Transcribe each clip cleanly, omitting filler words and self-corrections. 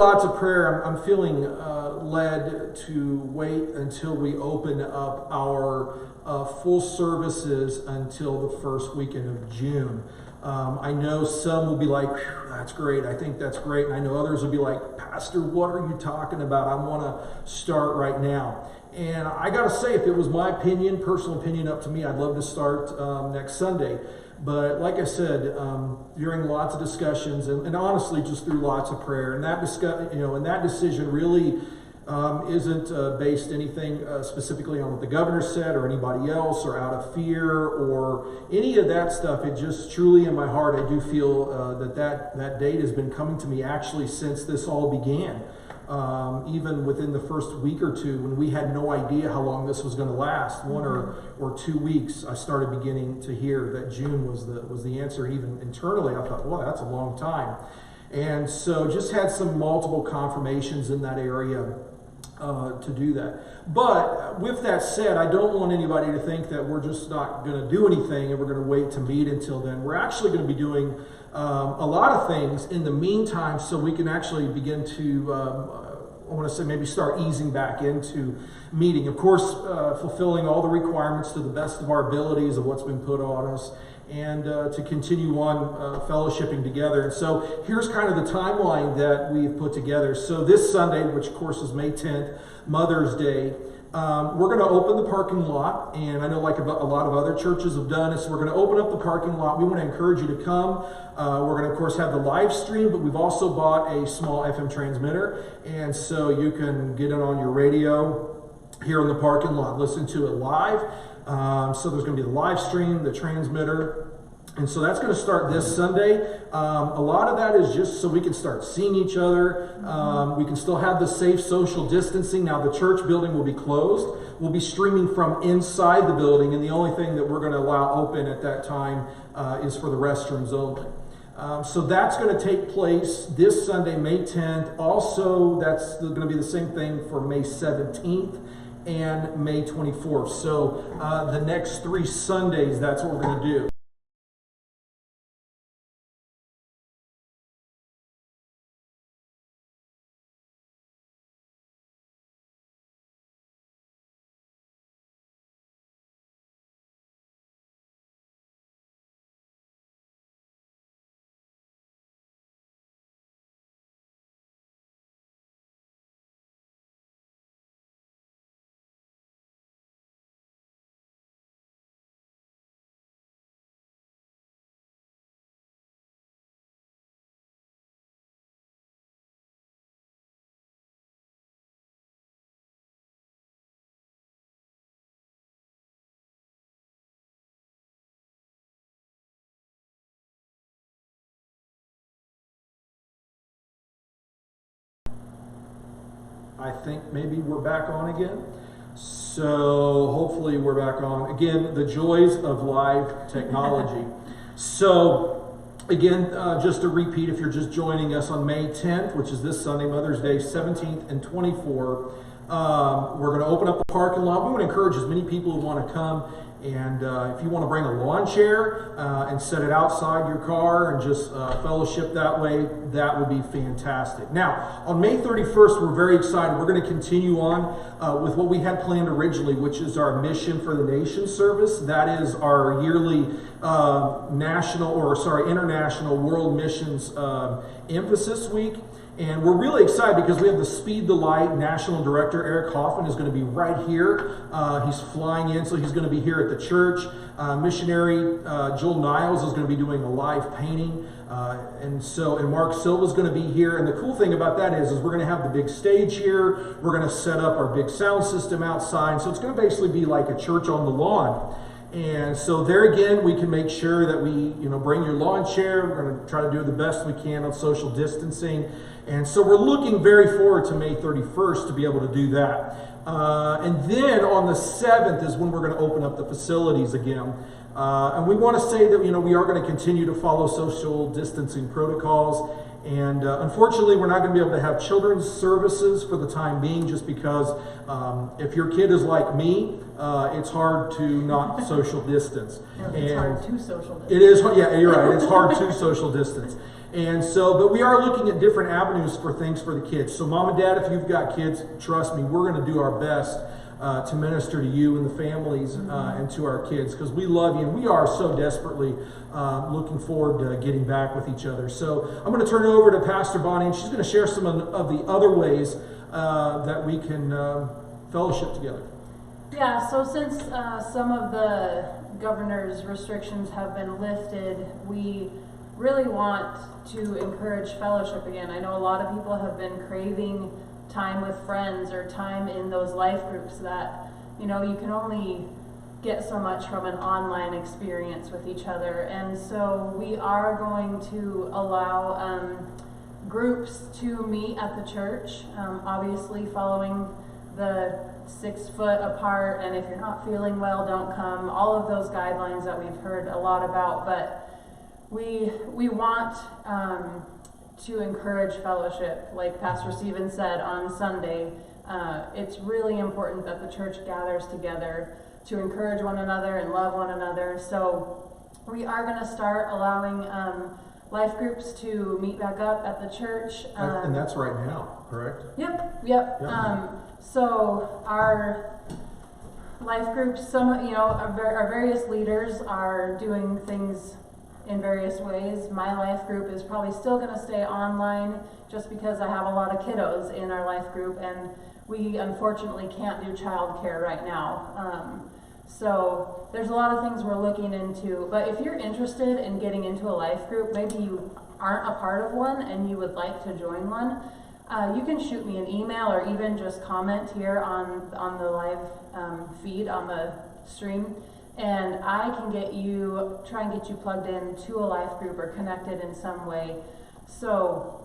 Lots of prayer. I'm feeling led to wait until we open up our full services until the first weekend of June. I know some will be like, that's great. I think that's great. And I know others will be like, Pastor, what are you talking about? I want to start right now. And I got to say, if it was my opinion, personal opinion up to me, I'd love to start next Sunday. But like I said, during lots of discussions and honestly just through lots of prayer, and that decision really isn't based anything specifically on what the governor said or anybody else or out of fear or any of that stuff. It just truly in my heart, I do feel that date has been coming to me actually since this all began. Even within the first week or two, when we had no idea how long this was going to last, 1 or 2 weeks, I started beginning to hear that June was the answer. Even internally, I thought, well, that's a long time. And so just had some multiple confirmations in that area to do that. But with that said, I don't want anybody to think that we're just not going to do anything and we're going to wait to meet until then. We're actually going to be doing a lot of things in the meantime, so we can actually begin to, I want to say, maybe start easing back into meeting. Of course, fulfilling all the requirements to the best of our abilities of what's been put on us, and to continue on fellowshipping together. And so here's kind of the timeline that we've put together. So this Sunday, which of course is May 10th, Mother's Day, we're going to open the parking lot, and I know like a lot of other churches have done it, so we're going to open up the parking lot. We want to encourage you to come. We're going to, of course, have the live stream, but we've also bought a small FM transmitter, and so you can get it on your radio here in the parking lot, listen to it live. So there's going to be the live stream, the transmitter, and so that's going to start this Sunday. A lot of that is just so we can start seeing each other. We can still have the safe social distancing. Now the church building will be closed. We'll be streaming from inside the building, and the only thing that we're going to allow open at that time is for the restrooms only. So that's going to take place this Sunday, May 10th. Also, that's going to be the same thing for May 17th. And May 24th. So the next 3 Sundays, that's what we're going to do. I think maybe we're back on again. So hopefully we're back on. Again, the joys of live technology. So again, just to repeat, if you're just joining us on May 10th, which is this Sunday, Mother's Day, 17th and 24th, we're going to open up the parking lot. We want to encourage as many people who want to come. And if you want to bring a lawn chair and set it outside your car and just fellowship that way, that would be fantastic. Now, on May 31st, we're very excited. We're going to continue on with what we had planned originally, which is our Mission for the Nation service. That is our yearly international world missions emphasis week. And we're really excited because we have the Speed the Light National Director, Eric Hoffman, is going to be right here. He's flying in, so he's going to be here at the church. Missionary Joel Niles is going to be doing a live painting. And Mark Silva is going to be here. And the cool thing about that is we're going to have the big stage here. We're going to set up our big sound system outside. So it's going to basically be like a church on the lawn. And so there again, we can make sure that we, bring your lawn chair. We're going to try to do the best we can on social distancing. And so we're looking very forward to May 31st to be able to do that. And then on the 7th is when we're going to open up the facilities again. And we want to say that, we are going to continue to follow social distancing protocols. And unfortunately, we're not going to be able to have children's services for the time being, just because if your kid is like me, it's hard to not social distance. It's hard to social distance. It is, yeah, you're right. It's hard to social distance. And so, but we are looking at different avenues for things for the kids. So mom and dad, if you've got kids, trust me, we're going to do our best to minister to you and the families and to our kids, because we love you and we are so desperately looking forward to getting back with each other. So I'm going to turn it over to Pastor Bonnie, and she's going to share some of the other ways that we can fellowship together. Yeah, so since some of the governor's restrictions have been lifted, we really want to encourage fellowship again. I know a lot of people have been craving time with friends or time in those life groups that, you know, you can only get so much from an online experience with each other. And so we are going to allow groups to meet at the church, obviously following the 6 foot apart, and if you're not feeling well, don't come. All of those guidelines that we've heard a lot about, but we want to encourage fellowship. Like Pastor Stephen said on Sunday, it's really important that the church gathers together to encourage one another and love one another. So we are going to start allowing life groups to meet back up at the church. And that's right now, correct? Yep. So our life groups, some, you know, our various leaders are doing things in various ways. My life group is probably still going to stay online just because I have a lot of kiddos in our life group, and we unfortunately can't do childcare right now. So there's a lot of things we're looking into, but if you're interested in getting into a life group, maybe you aren't a part of one and you would like to join one, you can shoot me an email or even just comment here on the live feed on the stream, and I can try and get you plugged in to a life group or connected in some way. So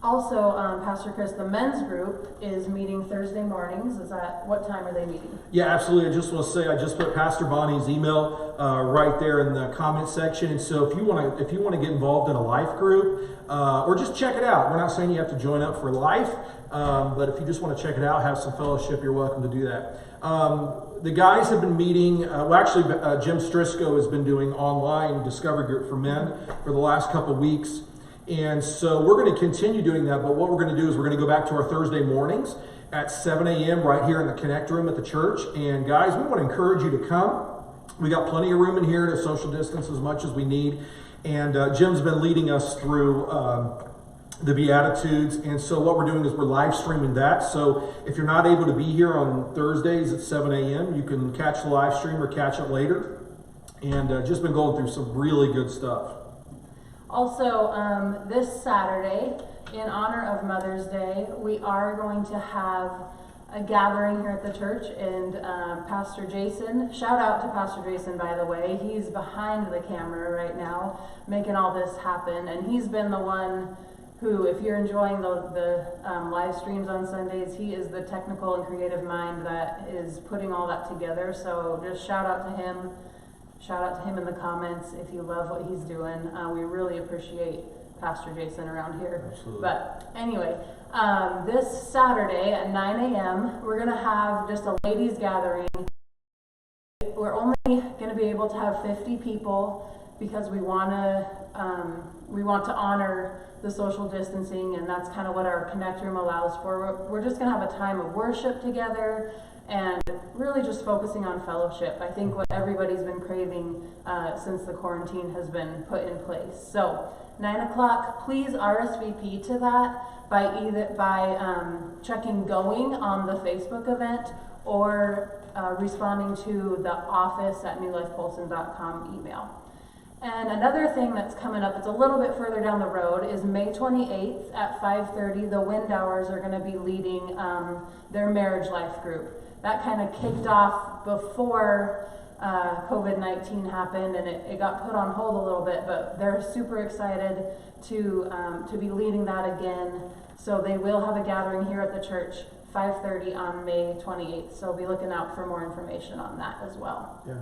also, Pastor Chris, the men's group is meeting Thursday mornings. What time are they meeting? Yeah, absolutely. I just want to say I just put Pastor Bonnie's email right there in the comment section. And so if you want to get involved in a life group or just check it out, we're not saying you have to join up for life, but if you just want to check it out, have some fellowship, you're welcome to do that. The guys have been meeting. Jim Strisco has been doing online discovery group for men for the last couple weeks. And so we're going to continue doing that, but what we're going to do is we're going to go back to our Thursday mornings at 7 a.m. right here in the Connect Room at the church. And guys, we want to encourage you to come. We got plenty of room in here to social distance as much as we need. And Jim's been leading us through the Beatitudes. And so what we're doing is we're live streaming that. So if you're not able to be here on Thursdays at 7 a.m., you can catch the live stream or catch it later. And just been going through some really good stuff. Also, this Saturday, in honor of Mother's Day, we are going to have a gathering here at the church, and Pastor Jason, shout out to Pastor Jason, by the way, he's behind the camera right now, making all this happen, and he's been the one who, if you're enjoying the live streams on Sundays, he is the technical and creative mind that is putting all that together, so just shout out to him. Shout out to him in the comments if you love what he's doing. We really appreciate Pastor Jason around here. Absolutely. But anyway, this Saturday at 9 a.m., we're going to have just a ladies' gathering. We're only going to be able to have 50 people because we want to honor the social distancing, and that's kind of what our Connect Room allows for. We're just going to have a time of worship together and really just focusing on fellowship. I think what everybody's been craving since the quarantine has been put in place. So 9 o'clock, please RSVP to that by checking going on the Facebook event or responding to the office at newlifepolson.com email. And another thing that's coming up, it's a little bit further down the road, is May 28th at 5:30, the Windowers are going to be leading their marriage life group. That kind of kicked off before COVID-19 happened, and it got put on hold a little bit, but they're super excited to be leading that again. So they will have a gathering here at the church 5:30 on May 28th. So be looking out for more information on that as well. Yeah,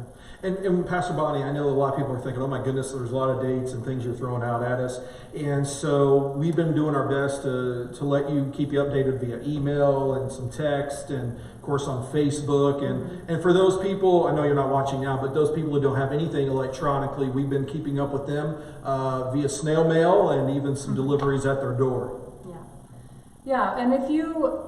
and Pastor Bonnie, I know a lot of people are thinking, oh my goodness, there's a lot of dates and things you're throwing out at us. And so we've been doing our best to let you, keep you updated via email and some text, and of course on Facebook. And for those people, I know you're not watching now, but those people who don't have anything electronically, we've been keeping up with them via snail mail and even some deliveries at their door. Yeah, and if you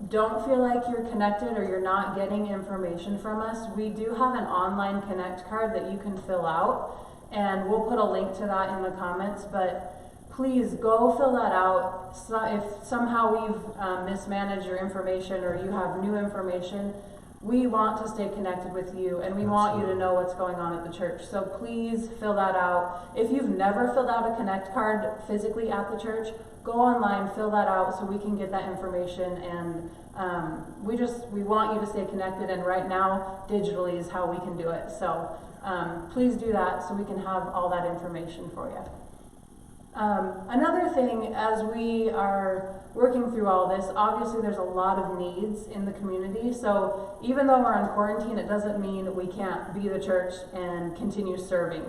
don't feel like you're connected or you're not getting information from us, we do have an online connect card that you can fill out, and we'll put a link to that in the comments. But please go fill that out. So if somehow we've mismanaged your information or you have new information, we want to stay connected with you, and we want you to know what's going on at the church. So please fill that out. If you've never filled out a connect card physically at the church, go online, fill that out so we can get that information. And we want you to stay connected, and right now digitally is how we can do it. So please do that so we can have all that information for you. Another thing, as we are working through all this, obviously there's a lot of needs in the community. So even though we're on quarantine, it doesn't mean we can't be the church and continue serving.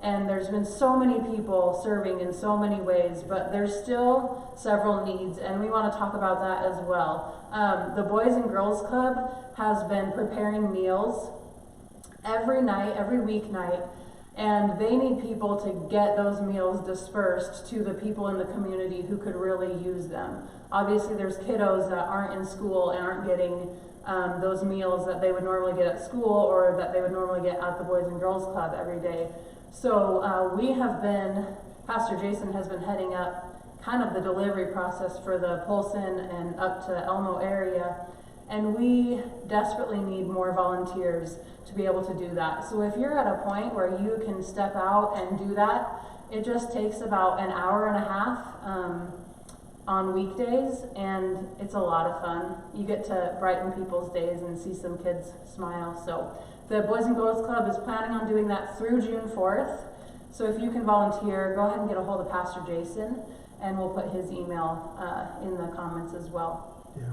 And there's been so many people serving in so many ways, but there's still several needs, and we want to talk about that as well. The Boys and Girls Club has been preparing meals every night, every weeknight, and they need people to get those meals dispersed to the people in the community who could really use them. Obviously, there's kiddos that aren't in school and aren't getting those meals that they would normally get at school or that they would normally get at the Boys and Girls Club every day. So Pastor Jason has been heading up kind of the delivery process for the Polson and up to Elmo area. And we desperately need more volunteers to be able to do that. So if you're at a point where you can step out and do that, it just takes about an hour and a half on weekdays, and it's a lot of fun. You get to brighten people's days and see some kids smile. So the Boys and Girls Club is planning on doing that through June 4th. So if you can volunteer, go ahead and get a hold of Pastor Jason, and we'll put his email in the comments as well. Yeah.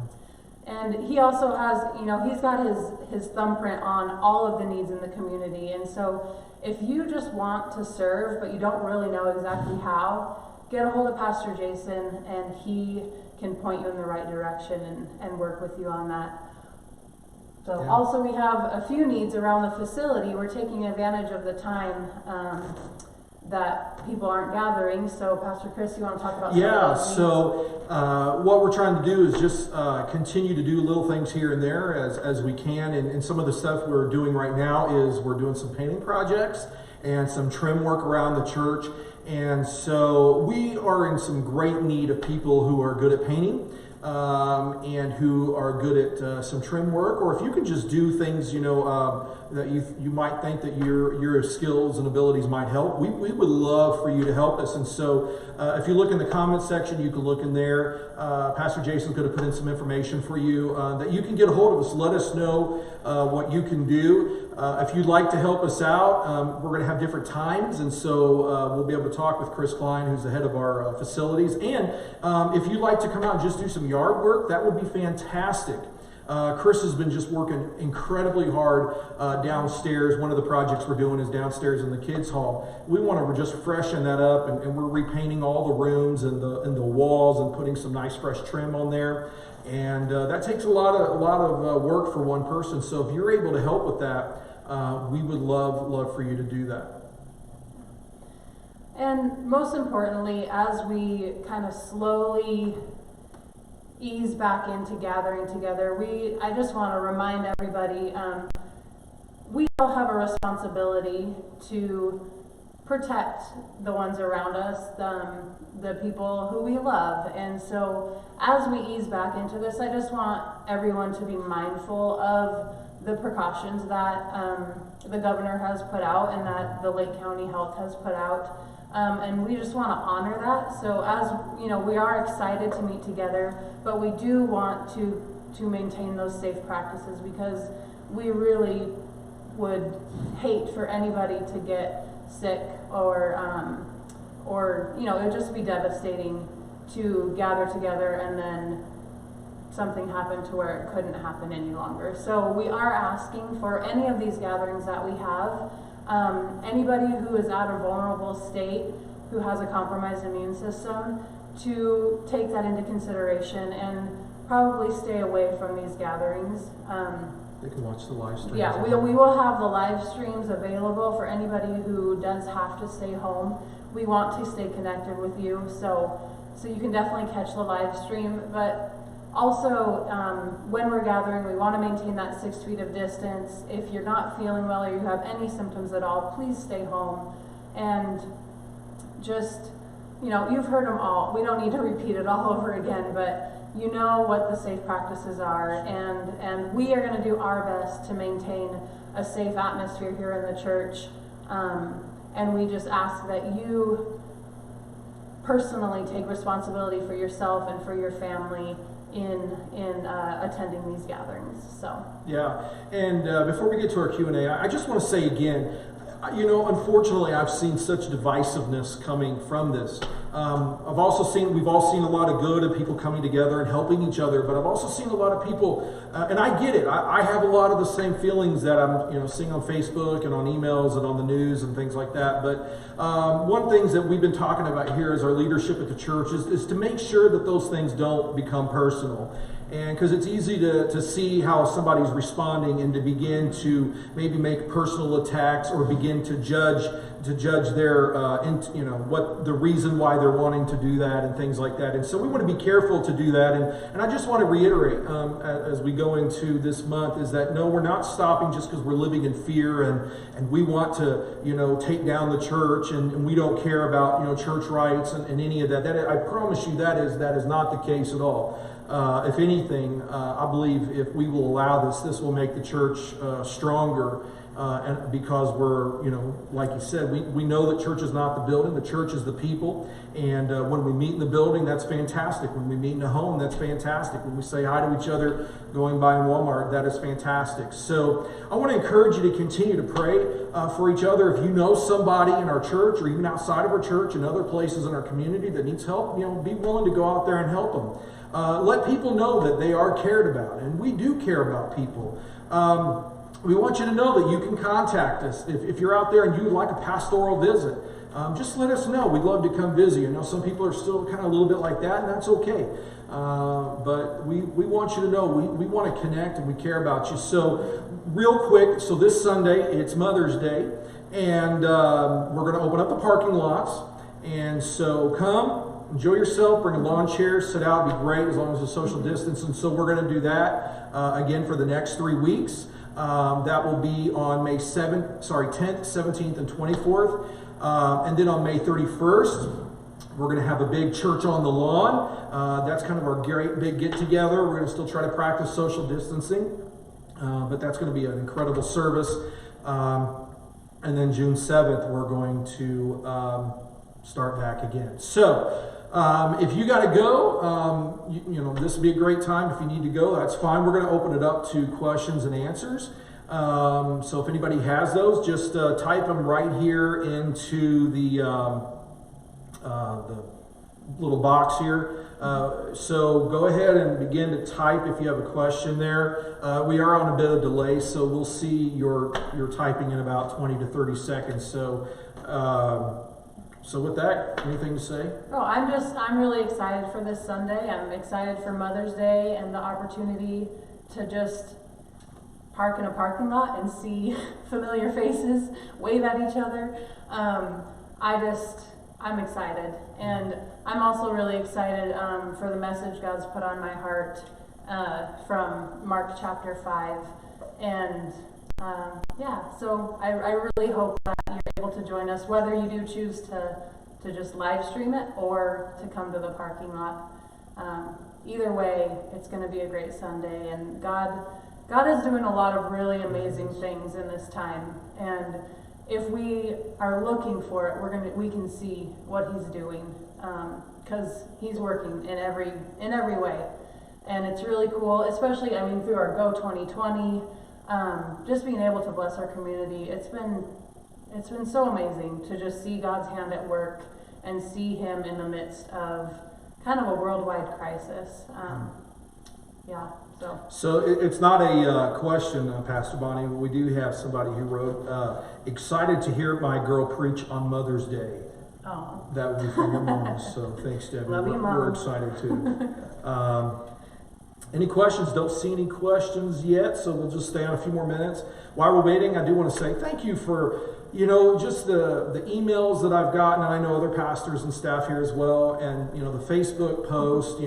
And he also has, he's got his thumbprint on all of the needs in the community. And so if you just want to serve, but you don't really know exactly how, get a hold of Pastor Jason, and he can point you in the right direction and work with you on that. So yeah. Also we have a few needs around the facility. We're taking advantage of the time that people aren't gathering. So Pastor Chris, you want to talk about some of those needs? So what we're trying to do is just continue to do little things here and there as we can. And some of the stuff we're doing right now is we're doing some painting projects and some trim work around the church. And so we are in some great need of people who are good at painting and who are good at some trim work, or if you could just do things, that you might think that your skills and abilities might help. We would love for you to help us. And so if you look in the comments section, you can look in there. Pastor Jason could have put in some information for you that you can get a hold of us. Let us know what you can do. If you'd like to help us out, we're going to have different times, and so we'll be able to talk with Chris Klein, who's the head of our facilities. And if you'd like to come out and just do some yard work, that would be fantastic. Chris has been just working incredibly hard downstairs. One of the projects we're doing is downstairs in the kids' hall. We want to just freshen that up, and we're repainting all the rooms and the walls and putting some nice fresh trim on there. And that takes a lot of work for one person. So if you're able to help with that, we would love for you to do that. And most importantly, as we kind of slowly ease back into gathering together, I just want to remind everybody, we all have a responsibility to protect the ones around us, the people who we love. And so as we ease back into this, I just want everyone to be mindful of the precautions that the governor has put out and that the Lake County Health has put out. And we just want to honor that. So as we are excited to meet together, but we do want to maintain those safe practices, because we really would hate for anybody to get sick or it would just be devastating to gather together and then something happened to where it couldn't happen any longer. So we are asking for any of these gatherings that we have, anybody who is at a vulnerable state, who has a compromised immune system, to take that into consideration and probably stay away from these gatherings. They can watch the live stream. Yeah, we will have the live streams available for anybody who does have to stay home. We want to stay connected with you, so you can definitely catch the live stream. But also, when we're gathering, we want to maintain that 6 feet of distance. If you're not feeling well or you have any symptoms at all, please stay home. And just, you've heard them all. We don't need to repeat it all over again, but you know what the safe practices are, and we are going to do our best to maintain a safe atmosphere here in the church. And we just ask that you personally take responsibility for yourself and for your family in attending these gatherings. So yeah, and before we get to our Q&A, I just want to say again, unfortunately, I've seen such divisiveness coming from this. We've all seen a lot of good of people coming together and helping each other, but I've also seen a lot of people, and I get it. I have a lot of the same feelings that I'm, seeing on Facebook and on emails and on the news and things like that. But one things that we've been talking about here as our leadership at the church is to make sure that those things don't become personal. And because it's easy to see how somebody's responding and to begin to maybe make personal attacks or begin to judge their, what the reason why they're wanting to do that and things like that. And so we want to be careful to do that. And I just want to reiterate as we go into this month is that no, we're not stopping just because we're living in fear and we want to, take down the church and we don't care about, church rights and any of that. I promise you that is not the case at all. If anything, I believe if we will allow this will make the church stronger. And because we're, like you said, we know that church is not the building, the church is the people. And when we meet in the building, that's fantastic. When we meet in the home, that's fantastic. When we say hi to each other going by in Walmart, that is fantastic. So I want to encourage you to continue to pray for each other. If you know somebody in our church or even outside of our church and other places in our community that needs help, be willing to go out there and help them. Let people know that they are cared about, and we do care about people. We want you to know that you can contact us. If you're out there and you would like a pastoral visit, just let us know. We'd love to come visit. Some people are still kind of a little bit like that, and that's okay. But we want you to know we want to connect and we care about you. So real quick, so this Sunday, it's Mother's Day, and we're going to open up the parking lots. And so come, enjoy yourself, bring a lawn chair, sit out, it'd be great as long as it's social distance. And so we're going to do that again for the next 3 weeks. That will be on May 10th, 17th, and 24th. And then on May 31st, we're going to have a big church on the lawn. That's kind of our great big get-together. We're going to still try to practice social distancing. But that's going to be an incredible service. And then June 7th, we're going to start back again. So if you got to go, this would be a great time. If you need to go, that's fine. We're going to open it up to questions and answers. So if anybody has those, just type them right here into the little box here. So go ahead and begin to type if you have a question there. We are on a bit of delay, so we'll see your typing in about 20 to 30 seconds. So with that, anything to say? Oh, I'm really excited for this Sunday. I'm excited for Mother's Day and the opportunity to just park in a parking lot and see familiar faces, wave at each other. I'm excited. And I'm also really excited for the message God's put on my heart from Mark chapter 5. And so I really hope that you're able to join us, whether you do choose to just live stream it or to come to the parking lot. Either way, it's going to be a great Sunday, and God is doing a lot of really amazing things in this time. And if we are looking for it, we can see what He's doing, because He's working in every way, and it's really cool. Especially, through our Go 2020. Just being able to bless our community, it's been so amazing to just see God's hand at work and see Him in the midst of kind of a worldwide crisis. Yeah, so. So it's not a question, Pastor Bonnie. We do have somebody who wrote, excited to hear my girl preach on Mother's Day. Oh. That would be from your mom. So thanks, Debbie. Love you, Mom. We're excited too. Any questions? Don't see any questions yet, so we'll just stay on a few more minutes. While we're waiting, I do want to say thank you for, just the emails that I've gotten, and I know other pastors and staff here as well, and, the Facebook post,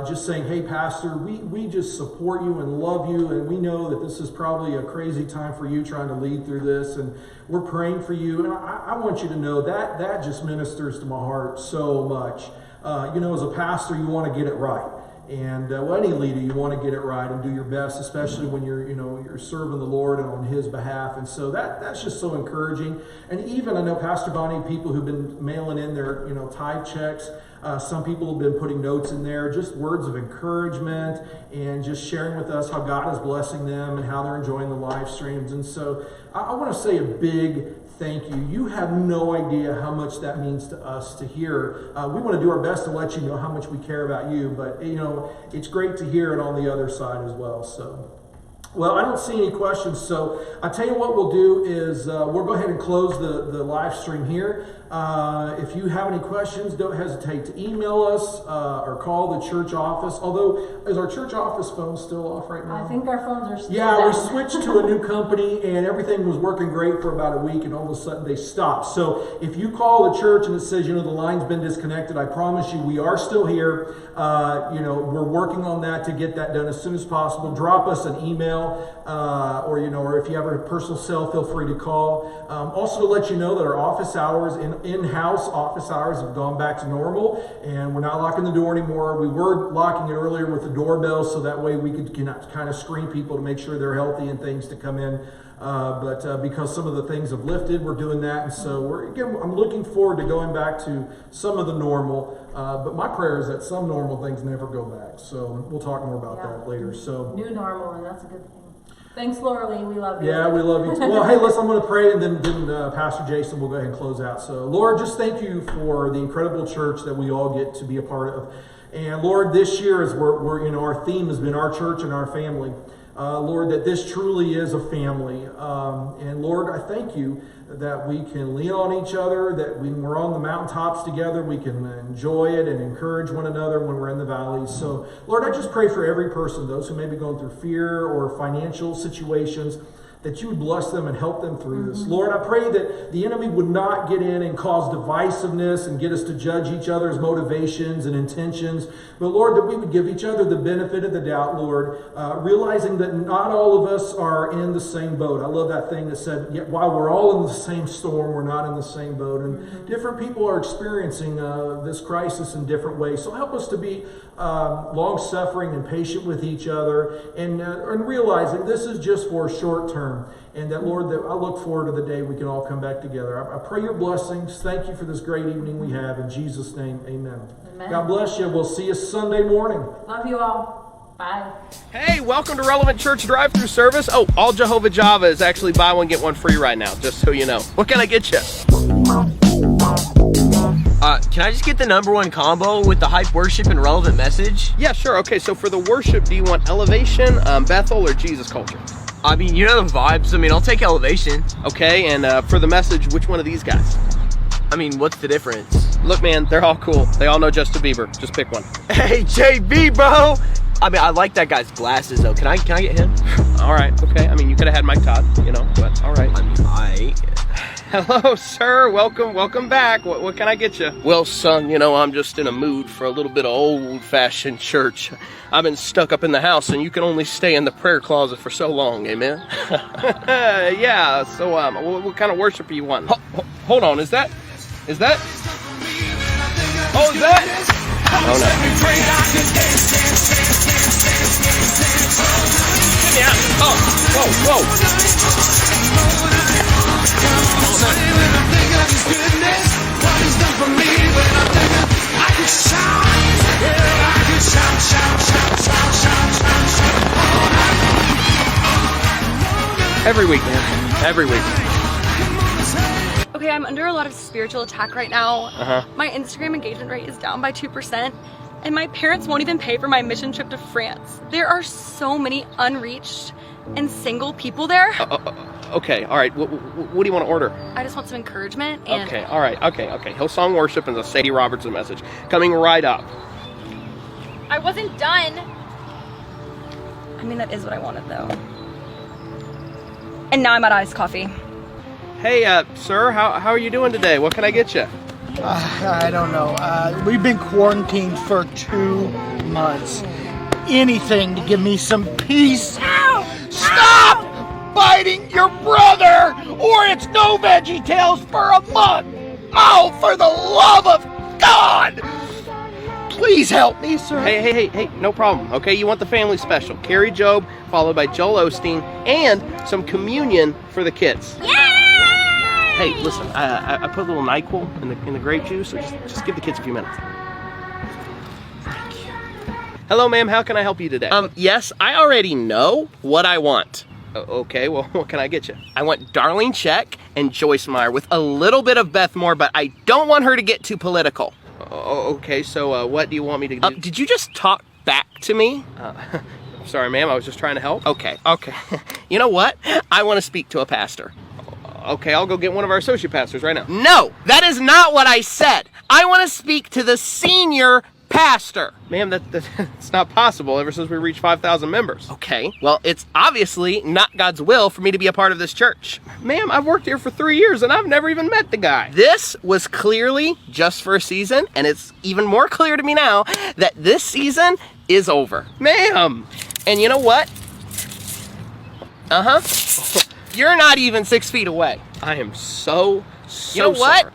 just saying, hey, Pastor, we just support you and love you, and we know that this is probably a crazy time for you trying to lead through this, and we're praying for you, and I want you to know that just ministers to my heart so much. As a pastor, you want to get it right. And any leader, you want to get it right and do your best, especially when you're serving the Lord and on His behalf. And so that's just so encouraging. And even I know Pastor Bonnie, people who've been mailing in their tithe checks. Some people have been putting notes in there, just words of encouragement and just sharing with us how God is blessing them and how they're enjoying the live streams. And so I want to say a big thank you. You have no idea how much that means to us to hear. We want to do our best to let you know how much we care about you, but it's great to hear it on the other side as well. So, well, I don't see any questions, so I tell you what we'll do is we'll go ahead and close the live stream here. If you have any questions, don't hesitate to email us or call the church office. Although, is our church office phone still off right now? I think our phones are still Yeah, down. we switched to a new company and everything was working great for about a week, and all of a sudden they stopped. So if you call the church and it says, the line's been disconnected, I promise you we are still here. We're working on that to get that done as soon as possible. Drop us an email or if you have a personal cell, feel free to call. Also to let you know that our office hours, in-house office hours have gone back to normal, and we're not locking the door anymore. We were locking it earlier with the doorbell, so that way we could kind of screen people to make sure they're healthy and things to come in. But because some of the things have lifted, we're doing that. And so I'm looking forward to going back to some of the normal. But my prayer is that some normal things never go back. So we'll talk more about that later. So new normal, and that's a good thing. Thanks, Laura Lee. We love you. Yeah, we love you too. Well, hey, listen, I'm going to pray, and then Pastor Jason will go ahead and close out. So, Lord, just thank you for the incredible church that we all get to be a part of. And Lord, this year, as we're our theme has been our church and our family. Lord, that this truly is a family. And Lord, I thank you that we can lean on each other, that when we're on the mountaintops together, we can enjoy it and encourage one another when we're in the valleys. So, Lord, I just pray for every person, those who may be going through fear or financial situations, that you would bless them and help them through this. Lord, I pray that the enemy would not get in and cause divisiveness and get us to judge each other's motivations and intentions. But Lord, that we would give each other the benefit of the doubt, Lord, realizing that not all of us are in the same boat. I love that thing that said, yet while we're all in the same storm, we're not in the same boat. And different people are experiencing this crisis in different ways. So help us to be long-suffering and patient with each other, and realizing this is just for a short term. And that, Lord, that I look forward to the day we can all come back together. I pray your blessings. Thank you for this great evening we have. In Jesus' name, amen. God bless you. We'll see you Sunday morning. Love you all. Bye. Hey, welcome to Relevant Church drive-through service. Oh, all Jehovah Java is actually buy one, get one free right now, just so you know. What can I get you? Can I just get the #1 combo with the hype worship and relevant message? Yeah, sure. Okay, so for the worship, do you want Elevation, Bethel, or Jesus Culture? I mean, you know the vibes. I mean, I'll take Elevation. Okay, and for the message, which one of these guys? I mean, what's the difference? Look, man, they're all cool. They all know Justin Bieber. Just pick one. Hey, JB, bro! I mean, I like that guy's glasses, though. Can I get him? All right, okay. I mean, you could have had Mike Todd, but all right. I mean, Hello, sir. Welcome back. What can I get you? Well, son, I'm just in a mood for a little bit of old-fashioned church. I've been stuck up in the house, and you can only stay in the prayer closet for so long, amen? Yeah, so what kind of worship are you wanting? Hold on, is that? Oh, is that? Oh, no. Yeah. Oh, whoa. Every week, man. Every week. Okay, I'm under a lot of spiritual attack right now. Uh-huh. My Instagram engagement rate is down by 2%. And my parents won't even pay for my mission trip to France. There are so many unreached and single people there. Okay, all right. What do you want to order? I just want some encouragement and... Okay, all right. Okay. Hillsong Worship and the Sadie Robertson message. Coming right up. I wasn't done. I mean, that is what I wanted, though. And now I'm out of iced coffee. Hey, sir, how are you doing today? What can I get you? I don't know. We've been quarantined for 2 months. Anything to give me some peace. Ow! Stop biting your brother, or it's no Veggie Tales for a month. Oh, for the love of God! Please help me, sir. Hey, no problem. Okay, you want the family special. Carrie Job, followed by Joel Osteen, and some communion for the kids. Hey, listen, I put a little NyQuil in the grape juice, so just give the kids a few minutes. Thank you. Hello, ma'am, how can I help you today? Yes, I already know what I want. Okay, well, what can I get you? I want Darlene Check and Joyce Meyer with a little bit of Beth Moore, but I don't want her to get too political. Okay, so what do you want me to do? Did you just talk back to me? Sorry, ma'am, I was just trying to help. Okay. You know what? I want to speak to a pastor. Okay, I'll go get one of our associate pastors right now. No, that is not what I said. I want to speak to the senior pastor. Ma'am, that's not possible ever since we reached 5,000 members. Okay, well, it's obviously not God's will for me to be a part of this church. Ma'am, I've worked here for 3 years and I've never even met the guy. This was clearly just for a season, and it's even more clear to me now that this season is over. Ma'am, and you know what? You're not even 6 feet away. I am so you know what? Sorry.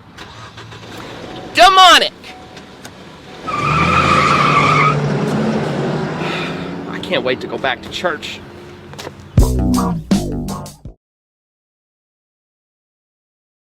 Demonic! I can't wait to go back to church.